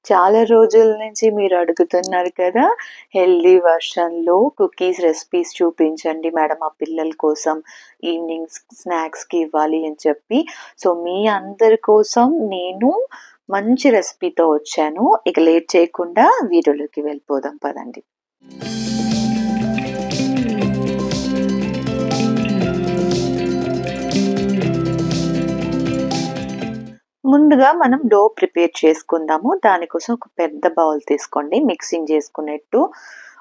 చాలా రోజుల నుంచి మీరు అడుగుతున్నారు కదా! హెల్తీ వర్షన్‌లో కుకీస్ రెసిపీస్ చూపించండి మేడం మా పిల్లల కోసం. ఈవినింగ్ స్నాక్స్‌కి ఇవ్వాలి అని చెప్పి. సో, మీ అందరి కోసం నేను మంచి రెసిపీతో వచ్చాను. ఇక లేట్ చేయకుండా వీడియోలోకి వెళ్ళిపోదాం పదండి. ముందుగా మనం డో ప్రిపేర్ చేసుకుందాము. దానికోసం ఒక పెద్ద బౌల్ తీసుకోండి మిక్సింగ్ చేసుకునేట్టు.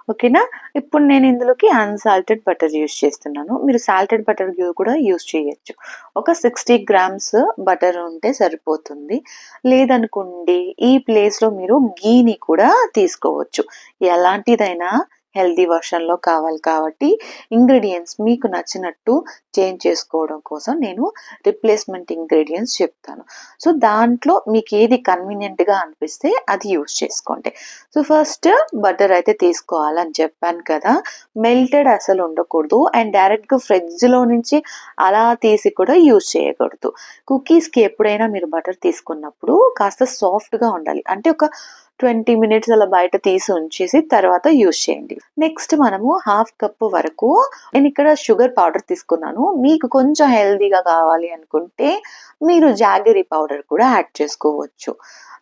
ఓకేనా? ఇప్పుడు నేను ఇందులోకి అన్సాల్టెడ్ బటర్ యూజ్ చేస్తున్నాను. మీరు సాల్టెడ్ బటర్ కూడా యూజ్ చేయొచ్చు. ఒక 60 గ్రామ్స్ బటర్ ఉంటే సరిపోతుంది. లేదనుకోండి ఈ ప్లేస్‌లో మీరు ఘీని కూడా తీసుకోవచ్చు. ఎలాంటిదైనా హెల్తీ వర్షన్‌లో కావాలి కాబట్టి ఇంగ్రీడియెంట్స్ మీకు నచ్చినట్టు చేంజ్ చేసుకోవడం కోసం నేను రిప్లేస్మెంట్ ఇంగ్రీడియెంట్స్ చెప్తాను. సో, దాంట్లో మీకు ఏది కన్వీనియంట్‌గా అనిపిస్తే అది యూజ్ చేసుకోండి. సో, ఫస్ట్ బటర్ అయితే తీసుకోవాలని చెప్పాను కదా! మెల్టెడ్ అసలు ఉండకూడదు అండ్ డైరెక్ట్‌గా ఫ్రిడ్జ్‌లో నుంచి అలా తీసి కూడా యూజ్ చేయకూడదు. కుకీస్‌కి ఎప్పుడైనా మీరు బటర్ తీసుకున్నప్పుడు కాస్త సాఫ్ట్‌గా ఉండాలి. అంటే ఒక 20 మినిట్స్ అలా బయట తీసి ఉంచేసి తర్వాత యూజ్ చేయండి. నెక్స్ట్ మనము హాఫ్ కప్ వరకు నేనిక్కడ షుగర్ పౌడర్ తీసుకున్నాను. మీకు కొంచెం హెల్తీగా కావాలి అనుకుంటే మీరు జాగరీ పౌడర్ కూడా యాడ్ చేసుకోవచ్చు.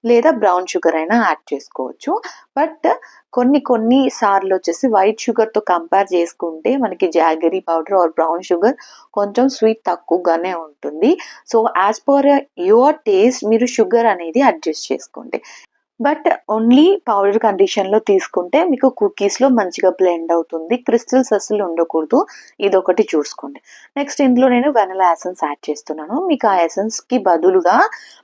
లేదా బ్రౌన్ షుగర్ అయినా యాడ్ చేసుకోవచ్చు. బట్ కొన్ని సార్లు వచ్చేసి వైట్ షుగర్‌తో కంపేర్ చేసుకుంటే మనకి jaggery powder or brown sugar కొంచెం స్వీట్ తక్కువగానే ఉంటుంది. So, as per your taste మీరు షుగర్ అనేది అడ్జస్ట్ చేసుకోండి. బట్ ఓన్లీ పౌడర్ కండిషన్‌లో తీసుకుంటే మీకు కుకీస్‌లో మంచిగా బ్లెండ్ అవుతుంది. క్రిస్టల్స్ అస్సలు ఉండకూడదు. ఇదొకటి చూసుకోండి. నెక్స్ట్ ఇందులో నేను వెనిల్లా ఎసెన్స్ యాడ్ చేస్తున్నాను. మీకు ఆ ఎసెన్స్‌కి బదులుగా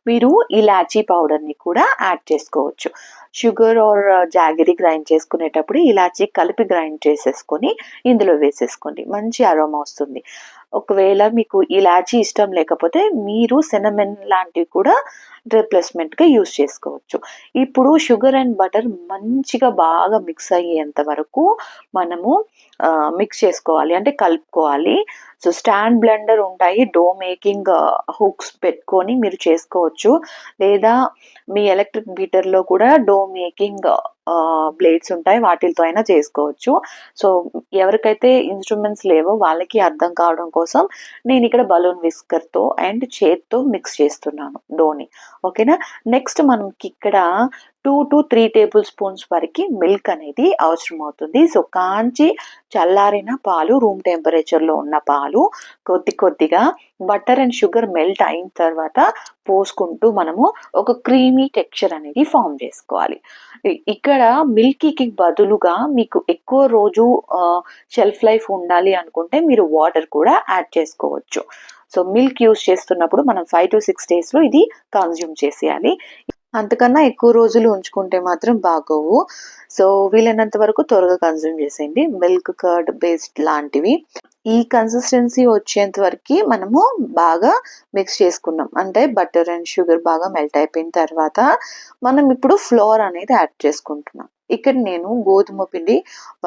మీరు ఇలాచీ పౌడర్‌ని కూడా యాడ్ చేసుకోవచ్చు. షుగర్ ఆర్ జాగరీ గ్రైండ్ చేసుకునేటప్పుడు ఇలాచీ కలిపి గ్రైండ్ చేసేసుకొని ఇందులో వేసేసుకోండి. మంచి అరోమా వస్తుంది. ఒకవేళ మీకు ఇలాచీ ఇష్టం లేకపోతే మీరు సిన్నమన్ లాంటివి కూడా రిప్లేస్మెంట్‌గా యూజ్ చేసుకోవచ్చు. ఇప్పుడు షుగర్ అండ్ బటర్ మంచిగా బాగా మిక్స్ అయ్యేంత వరకు మనము మిక్స్ చేసుకోవాలి. అంటే కలుపుకోవాలి. సో, స్టాండ్ బ్లెండర్ ఉంటాయి. డో మేకింగ్ హుక్స్ పెట్టుకొని మీరు చేసుకోవచ్చు. లేదా మీ ఎలక్ట్రిక్ బీటర్‌లో కూడా డో మేకింగ్ బ్లేడ్స్ ఉంటాయి. వాటిలతో అయినా చేసుకోవచ్చు. సో, ఎవరికైతే ఇన్‌స్ట్రుమెంట్స్ లేవో వాళ్ళకి అర్థం కావడం కోసం నేనిక్కడ బలూన్ విస్కర్‌తో అండ్ చేత్తో మిక్స్ చేస్తున్నాను డోని. ఓకేనా? నెక్స్ట్ మనకిక్కడ 2-3 టేబుల్ స్పూన్స్ వరకి మిల్క్ అనేది అవసరమవుతుంది. సో, కాంచి చల్లారిన పాలు రూమ్ టెంపరేచర్‌లో ఉన్న పాలు కొద్దిగా బటర్ అండ్ షుగర్ మెల్ట్ అయిన తర్వాత పోసుకుంటూ మనము ఒక క్రీమీ టెక్స్చర్ అనేది ఫార్మ్ చేసుకోవాలి. ఇక్కడ మిల్కీకి బదులుగా మీకు ఎక్కువ రోజు షెల్ఫ్ లైఫ్ ఉండాలి అనుకుంటే మీరు వాటర్ కూడా యాడ్ చేసుకోవచ్చు. సో, మిల్క్ యూజ్ చేస్తున్నప్పుడు మనం 5-6 డేస్‌లో ఇది కన్జ్యూమ్ చేసేయాలి. అంతకన్నా ఎక్కువ రోజులు ఉంచుకుంటే మాత్రం బాగోవు. సో, వీలైనంత వరకు త్వరగా కన్జ్యూమ్ చేసేయండి. మిల్క్ కర్డ్ బేస్డ్ లాంటివి. ఈ కన్సిస్టెన్సీ వచ్చేంత వరకి మనము బాగా మిక్స్ చేసుకున్నాం. అంటే బటర్ అండ్ షుగర్ బాగా మెల్ట్ అయిపోయిన తర్వాత మనం ఇప్పుడు ఫ్లోర్ అనేది యాడ్ చేసుకుంటున్నాం. ఇక్కడ నేను గోధుమ పిండి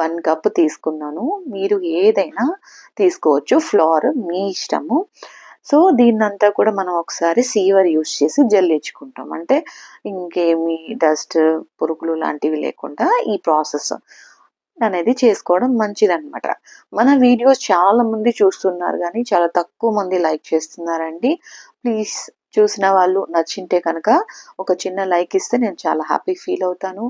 1 కప్ తీసుకున్నాను. మీరు ఏదైనా తీసుకోవచ్చు. ఫ్లోర్ మీ ఇష్టము. సో, దీన్నంతా కూడా మనం ఒకసారి సీవర్ యూజ్ చేసి జల్లించుకుంటాం. అంటే ఇంకేమి డస్ట్, పురుగులు లాంటివి లేకుండా ఈ ప్రాసెస్ అనేది చేసుకోవడం మంచిదనమాట. మన వీడియోస్ చాలా మంది చూస్తున్నారు గానీ, చాలా తక్కువ మంది లైక్ చేస్తున్నారండి. ప్లీజ్ చూసిన వాళ్ళు నచ్చింటే కనుక ఒక చిన్న లైక్ ఇస్తే నేను చాలా హ్యాపీ ఫీల్ అవుతాను.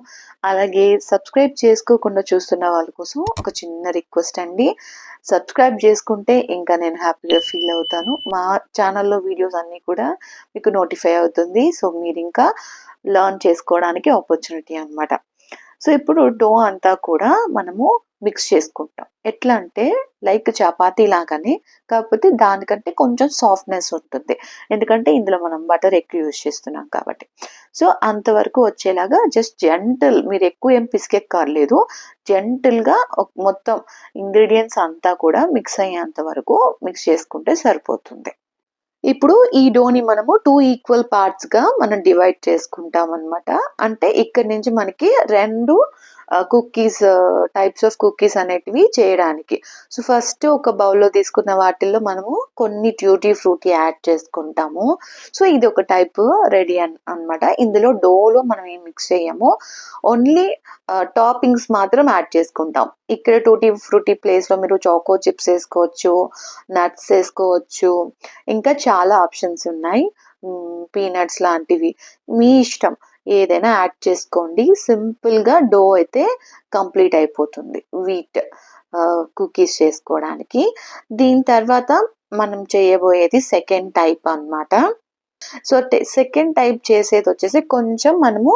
అలాగే సబ్స్క్రైబ్ చేసుకోకుండా చూస్తున్న వాళ్ళ కోసం ఒక చిన్న రిక్వెస్ట్ అండి. సబ్స్క్రైబ్ చేసుకుంటే ఇంకా నేను హ్యాపీగా ఫీల్ అవుతాను. మా ఛానల్‌లో వీడియోస్ అన్నీ కూడా మీకు నోటిఫై అవుతుంది. సో, మీరింకా లెర్న్ చేసుకోవడానికి ఆపర్చునిటీ అనమాట. సో, ఇప్పుడు డో అంతా కూడా మనము మిక్స్ చేసుకుంటాం. ఎట్లా అంటే లైక్ చపాతీ లాగానే కాకపోతే దానికంటే కొంచెం సాఫ్ట్‌నెస్ ఉంటుంది. ఎందుకంటే ఇందులో మనం బటర్ ఎక్కువ యూజ్ చేస్తున్నాం కాబట్టి. సో, అంతవరకు వచ్చేలాగా జస్ట్ జెంటిల్ మీరు ఎక్కువ ఏం పిసికెక్కర్లేదు. జెంటిల్‌గా మొత్తం ఇంగ్రీడియెంట్స్ అంతా కూడా మిక్స్ అయ్యేంత వరకు మిక్స్ చేసుకుంటే సరిపోతుంది. ఇప్పుడు ఈ డోని మనము 2 ఈక్వల్ పార్ట్స్‌గా మనం డివైడ్ చేసుకుంటామనమాట. అంటే ఇక్కడి నుంచి మనకి 2 కుకీస్, టైప్స్ ఆఫ్ కుకీస్ అనేటివి చేయడానికి. సో ఫస్ట్ ఒక బౌల్లో తీసుకున్న వాటిల్లో మనము కొన్ని ట్యూటీ ఫ్రూటీ యాడ్ చేసుకుంటాము. సో ఇది ఒక టైప్ రెడీ అనమాట. ఇందులో డోలో మనం ఏం మిక్స్ చేయము, ఓన్లీ టాపింగ్స్ మాత్రం యాడ్ చేసుకుంటాం. ఇక్కడ టూటీ ఫ్రూటీ ప్లేస్లో మీరు చాకో చిప్స్ వేసుకోవచ్చు, నట్స్ వేసుకోవచ్చు, ఇంకా చాలా ఆప్షన్స్ ఉన్నాయి, పీనట్స్ లాంటివి, మీ ఇష్టం ఏదైనా యాడ్ చేసుకోండి. సింపుల్గా డో అయితే కంప్లీట్ అయిపోతుంది వీట్ కుకీస్ చేసుకోవడానికి. దీని తర్వాత మనం చేయబోయేది సెకండ్ టైప్ అన్నమాట. సో సెకండ్ టైప్ చేసేది వచ్చేసి కొంచెం మనము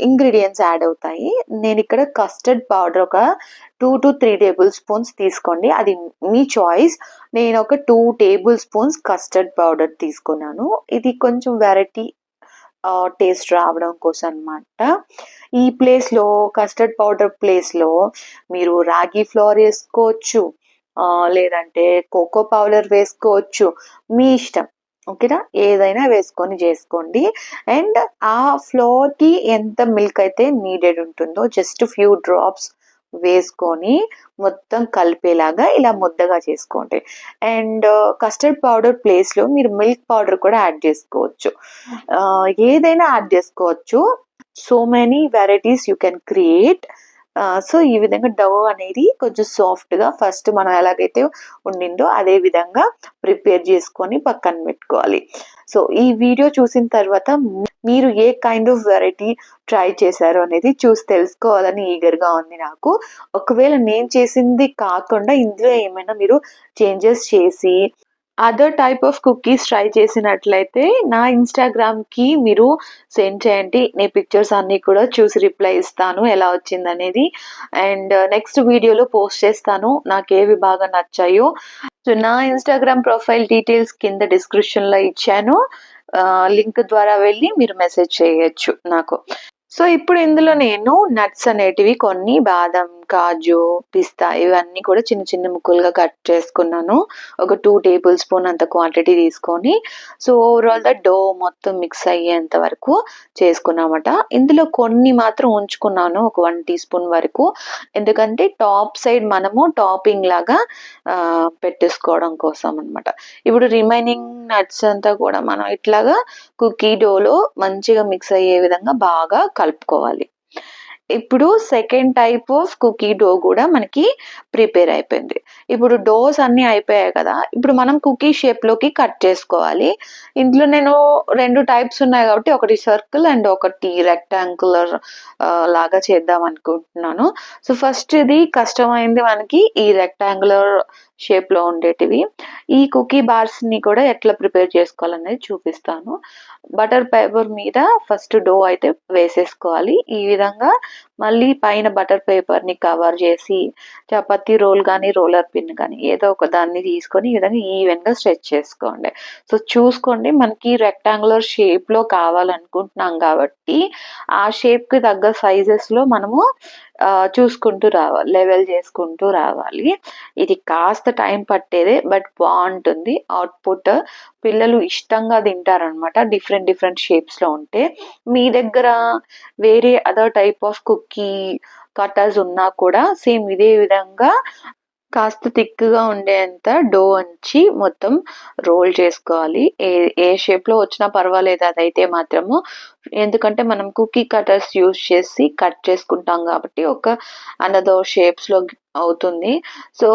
ఇంగ్రీడియంట్స్ యాడ్ అవుతాయి. నేను ఇక్కడ కస్టర్డ్ పౌడర్ ఒక 2 to 3 టేబుల్ స్పూన్స్ తీసుకోండి, అది మీ చాయిస్. నేను ఒక 2 టేబుల్ స్పూన్స్ కస్టర్డ్ పౌడర్ తీసుకున్నాను. ఇది కొంచెం వెరైటీ టేస్ట్ రావడం కోసం అనమాట. ఈ ప్లేస్లో కస్టర్డ్ పౌడర్ ప్లేస్లో మీరు రాగి ఫ్లోర్ వేసుకోవచ్చు, లేదంటే కోకో పౌడర్ వేసుకోవచ్చు, మీ ఇష్టం. ఓకేనా, ఏదైనా వేసుకొని చేసుకోండి. అండ్ ఆ ఫ్లోర్కి ఎంత మిల్క్ అయితే నీడెడ్ ఉంటుందో జస్ట్ ఫ్యూ డ్రాప్స్ వేసుకొని మొత్తం కలిపేలాగా ఇలా ముద్దగా చేసుకోండి. అండ్ కస్టర్డ్ పౌడర్ ప్లేస్లో మీరు మిల్క్ పౌడర్ కూడా యాడ్ చేసుకోవచ్చు, ఏదైనా యాడ్ చేసుకోవచ్చు. So many varieties you can create. So ఈ విధంగా డో అనేది కొంచెం సాఫ్ట్గా ఫస్ట్ మనం ఎలాగైతే ఉండిందో అదే విధంగా ప్రిపేర్ చేసుకొని పక్కన పెట్టుకోవాలి. సో ఈ వీడియో చూసిన తర్వాత మీరు ఏ కైండ్ ఆఫ్ వెరైటీ ట్రై చేశారు అనేది చూసి తెలుసుకోవాలని ఈగర్గా ఉంది నాకు. ఒకవేళ నేను చేసింది కాకుండా ఇందులో ఏమైనా మీరు చేంజెస్ చేసి other type of cookies try చేసినట్లయితే నా ఇన్స్టాగ్రామ్కి మీరు సెండ్ చేయండి. నేను పిక్చర్స్ అన్నీ కూడా చూసి రిప్లై ఇస్తాను ఎలా వచ్చిందనేది. అండ్ నెక్స్ట్ వీడియోలో పోస్ట్ చేస్తాను నాకు ఏవి బాగా నచ్చాయో. సో నా ఇన్స్టాగ్రామ్ ప్రొఫైల్ డీటెయిల్స్ కింద డిస్క్రిప్షన్లో ఇచ్చాను, లింక్ ద్వారా వెళ్ళి మీరు మెసేజ్ చేయొచ్చు నాకు. సో ఇప్పుడు ఇందులో నేను నట్స్ అనేటివి కొన్ని బాదం, కాజు, పిస్తా ఇవన్నీ కూడా చిన్న చిన్న ముక్కలుగా కట్ చేసుకున్నాను. ఒక 2 టేబుల్ స్పూన్ అంత క్వాంటిటీ తీసుకొని సో ఓవరాల్ ద డో మొత్తం మిక్స్ అయ్యేంత వరకు చేసుకున్నామట. ఇందులో కొన్ని మాత్రం ఉంచుకున్నాను, ఒక 1 టీ స్పూన్ వరకు, ఎందుకంటే టాప్ సైడ్ మనము టాపింగ్ లాగా పెట్టేసుకోవడం కోసం అనమాట. ఇప్పుడు రిమైనింగ్ నట్స్ అంతా కూడా మనం ఇట్లాగా కుకీ డోలో మంచిగా మిక్స్ అయ్యే విధంగా బాగా కలుపుకోవాలి. ఇప్పుడు second type of cookie dough కూడా మనకి ప్రిపేర్ అయిపోయింది. ఇప్పుడు డోస్ అన్నీ అయిపోయాయి కదా, ఇప్పుడు మనం కుకీ షేప్లోకి కట్ చేసుకోవాలి. ఇందులో నేను 2 టైప్స్ ఉన్నాయి కాబట్టి ఒకటి సర్కిల్ అండ్ ఒకటి రెక్టాంగులర్ లాగా చేద్దాం అనుకుంటున్నాను. సో ఫస్ట్ ఇది కష్టమైంది మనకి ఈ రెక్టాంగులర్ షేప్లో ఉండేటివి. ఈ కుకీ బార్స్ని కూడా ఎట్లా ప్రిపేర్ చేసుకోవాలనేది చూపిస్తాను. బటర్ పేపర్ మీద ఫస్ట్ డో అయితే వేసేసుకోవాలి. ఈ విధంగా మళ్ళీ పైన బటర్ పేపర్ని కవర్ చేసి చపాతీ రోల్ కానీ రోలర్ పిన్ కానీ ఏదో ఒక దాన్ని తీసుకొని ఈ విధంగా ఈవెన్గా స్ట్రెచ్ చేసుకోండి. సో చూసుకోండి, మనకి రెక్టాంగులర్ షేప్లో కావాలనుకుంటున్నాం కాబట్టి ఆ షేప్కి తగ్గ సైజెస్లో మనము చూసుకుంటూ రావాలి, లెవెల్ చేసుకుంటూ రావాలి. ఇది కాస్త టైం పట్టేదే బట్ బాగుంటుంది అవుట్పుట్. పిల్లలు ఇష్టంగా తింటారనమాట డిఫరెంట్ షేప్స్లో ఉంటే. మీ దగ్గర వేరే other type of cookie cutters ఉన్నా కూడా సేమ్ ఇదే విధంగా కాస్త థిక్గా ఉండేంత డో ఉంచి మొత్తం రోల్ చేసుకోవాలి. ఏ షేప్లో వచ్చినా పర్వాలేదు అదైతే మాత్రము, ఎందుకంటే మనం కుకీ కటర్స్ యూజ్ చేసి కట్ చేసుకుంటాం కాబట్టి ఒక అనదర్ షేప్స్లో అవుతుంది. సో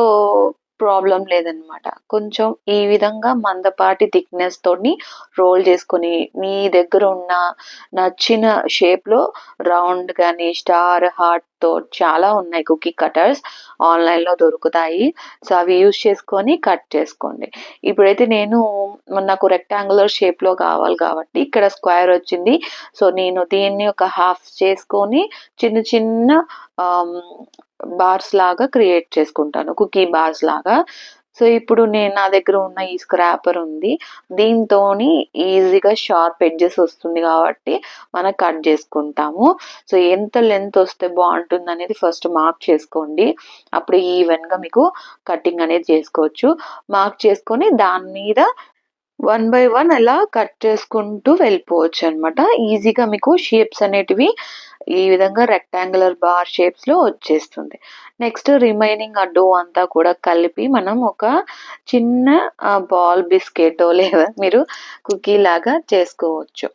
ప్రాబ్లం లేదనమాట. కొంచెం ఈ విధంగా మందపాటి థిక్నెస్ తోని రోల్ చేసుకొని మీ దగ్గర ఉన్న నచ్చిన షేప్లో రౌండ్ కానీ స్టార్ హార్ట్తో చాలా ఉన్నాయి కుకీ కటర్స్, ఆన్లైన్లో దొరుకుతాయి. సో అవి యూజ్ చేసుకొని కట్ చేసుకోండి. ఇప్పుడైతే నాకు రెక్టాంగులర్ షేప్లో కావాలి కాబట్టి ఇక్కడ స్క్వేర్ వచ్చింది. సో నేను దీన్ని ఒక హాఫ్ చేసుకొని చిన్న చిన్న బార్స్ లాగా క్రియేట్ చేసుకుంటాను, కుకీ బార్స్ లాగా. సో ఇప్పుడు నా దగ్గర ఉన్న ఈ స్క్రాపర్ ఉంది, దీంతో ఈజీగా షార్ప్ ఎడ్జెస్ వస్తుంది కాబట్టి మనం కట్ చేసుకుంటాము. సో ఎంత లెంత్ వస్తే బాగుంటుంది అనేది ఫస్ట్ మార్క్ చేసుకోండి, అప్పుడు ఈవెన్గా మీకు కటింగ్ అనేది చేసుకోవచ్చు. మార్క్ చేసుకొని దాని మీద వన్ బై వన్ అలా కట్ చేసుకుంటూ వెళ్ళిపోవచ్చు అనమాట. ఈజీగా మీకు షేప్స్ అనేటివి ఈ విధంగా రెక్టాంగులర్ బార్ షేప్స్‌లో వచ్చేస్తుంది. నెక్స్ట్ రిమైనింగ్ ఆ డో అంతా కూడా కలిపి మనం ఒక చిన్న బాల్ బిస్కెటో లేదా మీరు కుకీ లాగా చేసుకోవచ్చు.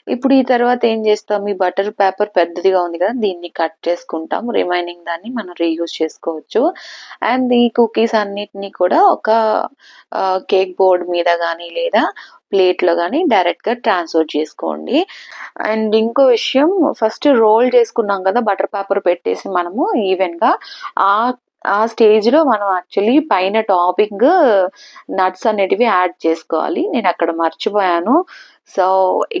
ఇప్పుడు ఈ తర్వాత ఏం చేస్తాం, ఈ బటర్ పేపర్ పెద్దదిగా ఉంది కదా! దీన్ని కట్ చేసుకుంటాం. రిమైనింగ్ దాన్ని మనం రీయూజ్ చేసుకోవచ్చు. అండ్ ఈ కుకీస్ అన్నిటిని కూడా ఒక కేక్ బోర్డ్ మీద గానీ లేదా ప్లేట్‌లో గానీ డైరెక్ట్‌గా ట్రాన్స్‌ఫర్ చేసుకోండి. అండ్ ఇంకో విషయం, ఫస్ట్ రోల్ చేసుకున్నాం కదా! బటర్ పేపర్ పెట్టేసి మనము ఈవెన్‌గా ఆ ఆ స్టేజ్‌లో మనం యాక్చువల్లీ పైన టాపింగ్ నట్స్ అనేటివి యాడ్ చేసుకోవాలి. నేనక్కడ మర్చిపోయాను. సో,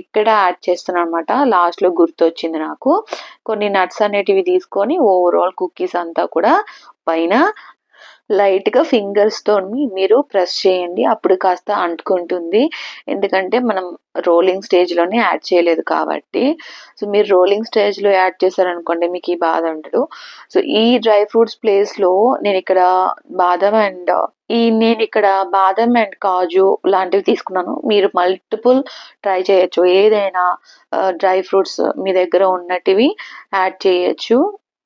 ఇక్కడ యాడ్ చేస్తున్నాననమాట. లాస్ట్‌లో గుర్తొచ్చింది నాకు. కొన్ని నట్స్ అనేటివి తీసుకొని ఓవరాల్ కుకీస్ అంతా కూడా పైన లైట్‌గా ఫింగర్స్‌తోని మీరు ప్రెస్ చేయండి. అప్పుడు కాస్త అంటుకుంటుంది. ఎందుకంటే మనం రోలింగ్ స్టేజ్‌లోనే యాడ్ చేయలేదు కాబట్టి. సో, మీరు రోలింగ్ స్టేజ్‌లో యాడ్ చేశారనుకోండి మీకు ఈ బాధ ఉండదు. సో, ఈ డ్రై ఫ్రూట్స్ ప్లేస్‌లో నేనిక్కడ బాదం అండ్ నేనిక్కడ బాదం అండ్ కాజు లాంటివి తీసుకున్నాను. మీరు మల్టిపుల్ ట్రై చేయొచ్చు. ఏదైనా డ్రై ఫ్రూట్స్ మీ దగ్గర ఉన్నటివి యాడ్ చేయొచ్చు.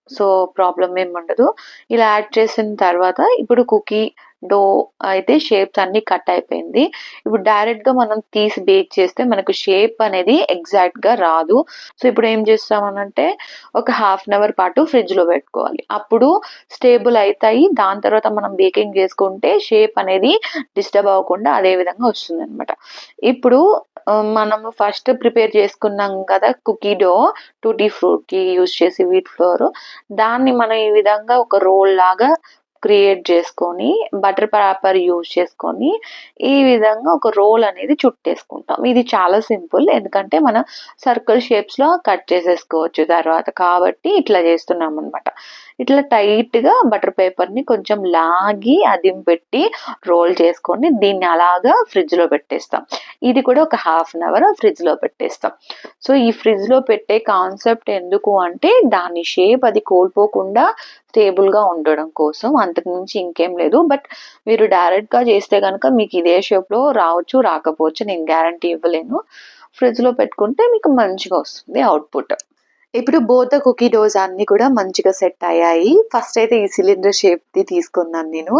సో, ప్రాబ్లమ్ ఏముండదు. ఇలా యాడ్ చేసిన తర్వాత ఇప్పుడు కుకీ డో అయితే షేప్స్ అన్నీ కట్ అయిపోయింది. ఇప్పుడు డైరెక్ట్‌గా మనం తీసి బేక్ చేస్తే మనకు షేప్ అనేది ఎగ్జాక్ట్‌గా రాదు. సో, ఇప్పుడు ఏం చేస్తామనంటే ఒక హాఫ్ అన్ అవర్ పాటు ఫ్రిడ్జ్‌లో పెట్టుకోవాలి. అప్పుడు స్టేబుల్ అయితాయి. దాని తర్వాత మనం బేకింగ్ చేసుకుంటే షేప్ అనేది డిస్టర్బ్ అవ్వకుండా అదే విధంగా వస్తుందనమాట. ఇప్పుడు మనము ఫస్ట్ ప్రిపేర్ చేసుకున్నాం కదా! కుకీ డో టూటీ ఫ్రూట్‌కి యూజ్ చేసి వీట్ ఫ్లోర్, దాన్ని మనం ఈ విధంగా ఒక రోల్ లాగా క్రియేట్ చేసుకొని బటర్ పేపర్ యూజ్ చేసుకొని ఈ విధంగా ఒక రోల్ అనేది చుట్టేసుకుంటాం. ఇది చాలా సింపుల్. ఎందుకంటే మనం సర్కిల్ షేప్స్‌లో కట్ చేసేసుకోవచ్చు తర్వాత. కాబట్టి ఇట్లా చేస్తున్నామనమాట. ఇట్లా టైట్‌గా బటర్ పేపర్‌ని కొంచెం లాగి అదిం పెట్టి రోల్ చేసుకొని దీన్ని అలాగా ఫ్రిడ్జ్‌లో పెట్టేస్తాం. ఇది కూడా ఒక హాఫ్ అన్ అవర్ ఫ్రిడ్జ్‌లో పెట్టేస్తాం. సో, ఈ ఫ్రిడ్జ్‌లో పెట్టే కాన్సెప్ట్ ఎందుకు అంటే దాని షేప్ అది కోల్పోకుండా స్టేబుల్‌గా ఉండడం కోసం. అంతకు మించి ఇంకేం లేదు. బట్ మీరు డైరెక్ట్‌గా చేస్తే గనక మీకు ఇదే షేప్‌లో రావచ్చు, రాకపోవచ్చు. నేను గ్యారంటీ ఇవ్వలేను. ఫ్రిడ్జ్‌లో పెట్టుకుంటే మీకు మంచిగా వస్తుంది ఔట్‌పుట్. ఇప్పుడు బోత్ ద కుకీ డోస్ అన్నీ కూడా మంచిగా సెట్ అయ్యాయి. ఫస్ట్ అయితే ఈ సిలిండర్ షేప్‌ది తీసుకున్నాను నేను.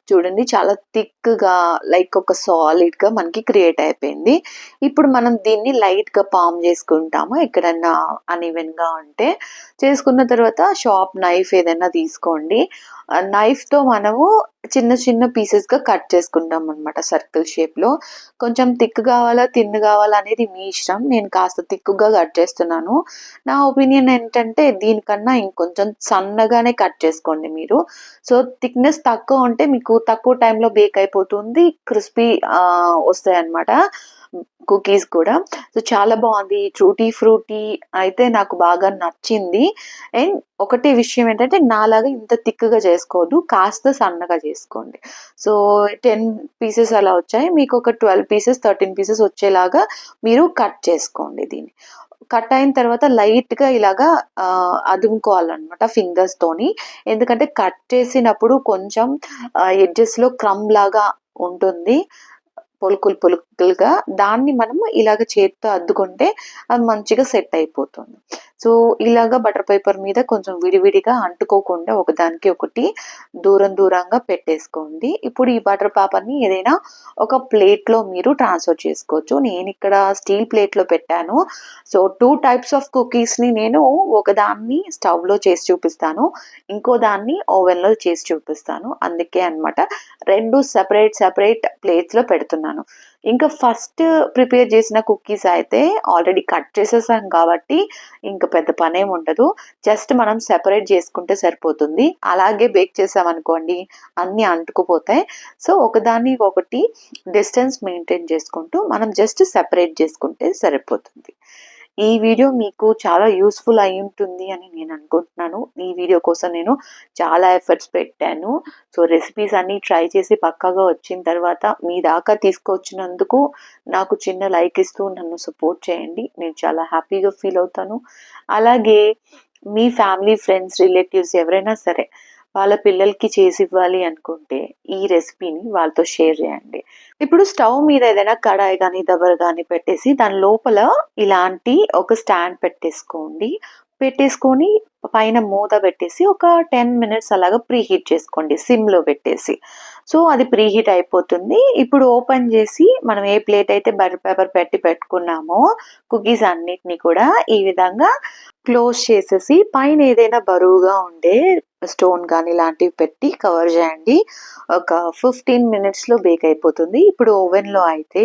చూడండి చాలా థిక్‌గా లైక్ ఒక సాలిడ్‌గా మనకి క్రియేట్ అయిపోయింది. ఇప్పుడు మనం దీన్ని లైట్‌గా పామ్ చేసుకుంటాము. ఎక్కడన్నా అన్‌ఈవెన్‌గా ఉంటే. చేసుకున్న తర్వాత షార్ప్ నైఫ్ ఏదైనా తీసుకోండి. నైఫ్‌తో మనము చిన్న చిన్న పీసెస్‌గా కట్ చేసుకుంటామనమాట సర్కిల్ షేప్‌లో. కొంచెం థిక్ కావాలా, థిన్ కావాలా అనేది మీ ఇష్టం. నేను కాస్త థిక్‌గా కట్ చేస్తున్నాను. నా ఒపీనియన్ ఏంటంటే దీనికన్నా ఇంకొంచెం సన్నగానే కట్ చేసుకోండి మీరు. సో, థిక్‌నెస్ తక్కువ ఉంటే మీకు తక్కువ టైంలో బేక్ అయిపోతుంది. క్రిస్పీ వస్తాయన్నమాట కుకీస్ కూడా. సో, చాలా బావుంది. ట్రూటీ ఫ్రూటీ అయితే నాకు బాగా నచ్చింది. అండ్ ఒకటే విషయం ఏంటంటే నాలాగా ఇంత థిక్‌గా చేసుకోవద్దు. కాస్త సన్నగా చేసుకోండి. సో, 10 పీసెస్ అలా వచ్చాయి. మీకొక 12 పీసెస్, 13 పీసెస్ వచ్చేలాగా మీరు కట్ చేసుకోండి దీన్ని. కట్ అయిన తర్వాత లైట్‌గా ఇలాగా అదుముకోవాలనమాట ఫింగర్స్‌తోని. ఎందుకంటే కట్ చేసినప్పుడు కొంచెం ఎడ్జెస్‌లో క్రమ్ లాగా ఉంటుంది. పొలుకులుగా. దాన్ని మనము ఇలాగ చేత్తో అద్దుకుంటే అది మంచిగా సెట్ అయిపోతుంది. సో, ఇలాగ బటర్ పేపర్ మీద కొంచెం విడివిడిగా అంటుకోకుండా ఒకదానికి ఒకటి దూరంగా పెట్టేసుకోండి. ఇప్పుడు ఈ బటర్ పేపర్‌ని ఏదైనా ఒక ప్లేట్‌లో మీరు ట్రాన్స్‌ఫర్ చేసుకోవచ్చు. నేనిక్కడ స్టీల్ ప్లేట్‌లో పెట్టాను. సో, 2 టైప్స్ ఆఫ్ కుకీస్‌ని నేను ఒకదాన్ని స్టవ్‌లో చేసి చూపిస్తాను. ఇంకో దాన్ని ఓవెన్‌లో చేసి చూపిస్తాను. అందుకే అన్నమాట 2 సెపరేట్ ప్లేట్స్‌లో పెడుతున్నాను. ఇంకా ఫస్ట్ ప్రిపేర్ చేసిన కుకీస్ అయితే ఆల్రెడీ కట్ చేసేసాం కాబట్టి ఇంక పెద్ద పనేముండదు. జస్ట్ మనం సెపరేట్ చేసుకుంటే సరిపోతుంది. అలాగే బేక్ చేసామనుకోండి అన్నీ అంటుకుపోతాయి. సో, ఒకదాన్ని ఒకటి డిస్టెన్స్ మెయింటైన్ చేసుకుంటూ మనం జస్ట్ సెపరేట్ చేసుకుంటే సరిపోతుంది. ఈ వీడియో మీకు చాలా యూజ్‌ఫుల్ అయ్యుంటుంది అని నేను అనుకుంటున్నాను. ఈ వీడియో కోసం నేను చాలా ఎఫర్ట్స్ పెట్టాను. సో, రెసిపీస్ అన్నీ ట్రై చేసి పక్కాగా వచ్చిన తర్వాత మీ దాకా తీసుకొచ్చినందుకు నాకు చిన్న లైక్ ఇస్తూ నన్ను సపోర్ట్ చేయండి. నేను చాలా హ్యాపీగా ఫీల్ అవుతాను. అలాగే మీ ఫ్యామిలీ, ఫ్రెండ్స్, రిలేటివ్స్ ఎవరైనా సరే వాళ్ళ పిల్లలకి చేసివ్వాలి అనుకుంటే ఈ రెసిపీని వాళ్ళతో షేర్ చేయండి. ఇప్పుడు స్టవ్ మీద ఏదైనా కడాయి గానీ, దబర గానీ పెట్టేసి దాని లోపల ఇలాంటి ఒక స్టాండ్ పెట్టేసుకోండి. పెట్టేసుకొని పైన మూత పెట్టేసి ఒక 10 మినిట్స్ అలాగా ప్రీహీట్ చేసుకోండి సిమ్‌లో పెట్టేసి. సో, అది ప్రీహీట్ అయిపోతుంది. ఇప్పుడు ఓపెన్ చేసి మనం ఏ ప్లేట్ అయితే బటర్ పేపర్ పెట్టుకున్నామో కుకీస్ అన్నిటిని కూడా ఈ విధంగా క్లోజ్ చేసేసి పైన ఏదైనా బరువుగా ఉండే స్టోన్ గానీ ఇలాంటివి పెట్టి కవర్ చేయండి. ఒక 15 మినిట్స్‌లో బేక్ అయిపోతుంది. ఇప్పుడు ఓవెన్‌లో అయితే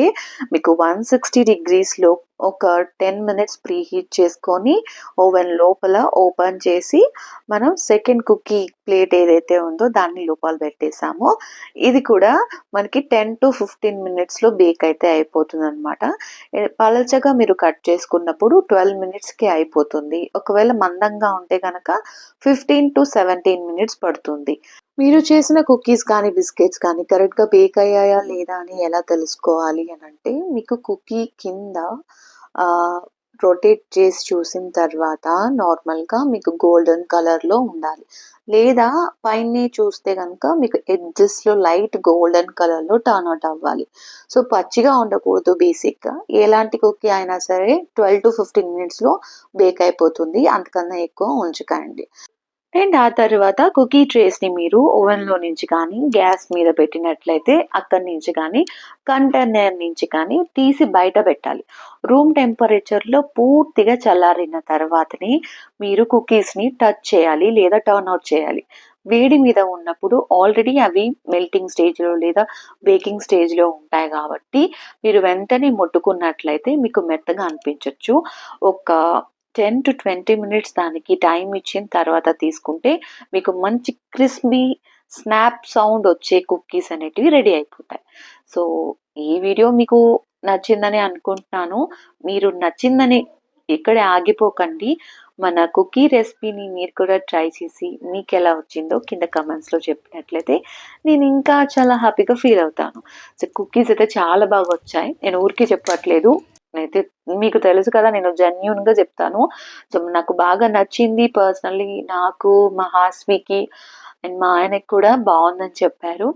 మీకు 160 డిగ్రీస్‌లో ఒక 10 మినిట్స్ ప్రీహీట్ చేసుకొని ఓవెన్ లోపల ఓపెన్ చేసి మనం సెకండ్ కుకీ ప్లేట్ ఏదైతే ఉందో దాన్ని లోపల పెట్టేసామో ఇది కూడా మనకి 10-15 మినిట్స్‌లో బేక్ అయితే అయిపోతుందనమాట. పలచగా మీరు కట్ చేసుకున్నప్పుడు 12 మినిట్స్‌కి అయిపోతుంది. ఒకవేళ మందంగా ఉంటే గనక 15-17 మినిట్స్ పడుతుంది. మీరు చేసిన కుకీస్ కానీ, బిస్కెట్స్ కానీ కరెక్ట్‌గా బేక్ అయ్యాయా లేదా అని ఎలా తెలుసుకోవాలి అనంటే, మీకు కుకీ కింద రొటేట్ చేసి చూసిన తర్వాత నార్మల్‌గా మీకు గోల్డెన్ కలర్‌లో ఉండాలి. లేదా పైనే చూస్తే గనుక మీకు ఎడ్జెస్‌లో లైట్ గోల్డెన్ కలర్‌లో టర్న్ అవుట్ అవ్వాలి. సో, పచ్చిగా ఉండకూడదు బేసిక్‌గా. ఎలాంటి కుకీ అయినా సరే 12-15 మినిట్స్‌లో బేక్ అయిపోతుంది. అంతకన్నా ఎక్కువ ఉంచకండి. అండ్ ఆ తర్వాత కుకీ ట్రేస్‌ని మీరు ఓవెన్‌లో నుంచి కానీ, గ్యాస్ మీద పెట్టినట్లయితే అక్కడి నుంచి కానీ, కంటైనర్ నుంచి కానీ తీసి బయట పెట్టాలి. రూమ్ టెంపరేచర్‌లో పూర్తిగా చల్లారిన తర్వాతనే మీరు కుకీస్‌ని టచ్ చేయాలి లేదా టర్న్ అవుట్ చేయాలి. వేడి మీద ఉన్నప్పుడు ఆల్రెడీ అవి మెల్టింగ్ స్టేజ్‌లో లేదా బేకింగ్ స్టేజ్‌లో ఉంటాయి కాబట్టి, మీరు వెంటనే ముట్టుకున్నట్లయితే మీకు మెత్తగా అనిపించొచ్చు. ఒక 10-20 మినిట్స్ దానికి టైం ఇచ్చిన తర్వాత తీసుకుంటే మీకు మంచి క్రిస్పీ స్నాప్ సౌండ్ వచ్చే కుకీస్ అనేటివి రెడీ అయిపోతాయి. సో, ఈ వీడియో మీకు నచ్చిందని అనుకుంటున్నాను. మీరు నచ్చిందని ఇక్కడే ఆగిపోకండి. మన కుకీ రెసిపీని మీరు కూడా ట్రై చేసి మీకెలా వచ్చిందో కింద కామెంట్స్‌లో చెప్పినట్లయితే నేను ఇంకా చాలా హ్యాపీగా ఫీల్ అవుతాను. సో, కుకీస్ అయితే చాలా బాగా వచ్చాయి. నేను ఊరికే చెప్పట్లేదు. అయితే మీకు తెలుసు కదా! నేను జెన్యూన్‌గా చెప్తాను. సో, నాకు బాగా నచ్చింది పర్సనల్లీ నాకు, మా హాస్మికి అండ్ మా ఆయనకి కూడా బావుందని చెప్పారు.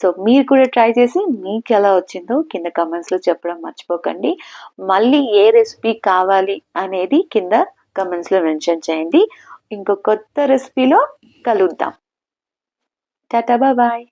సో, మీరు కూడా ట్రై చేసి మీకెలా వచ్చిందో కింద కామెంట్స్‌లో చెప్పడం మర్చిపోకండి. మళ్ళీ ఏ రెసిపీ కావాలి అనేది కింద కామెంట్స్‌లో మెన్షన్ చేయండి. ఇంకో కొత్త రెసిపీలో కలుద్దాం. టాటా! Bye bye.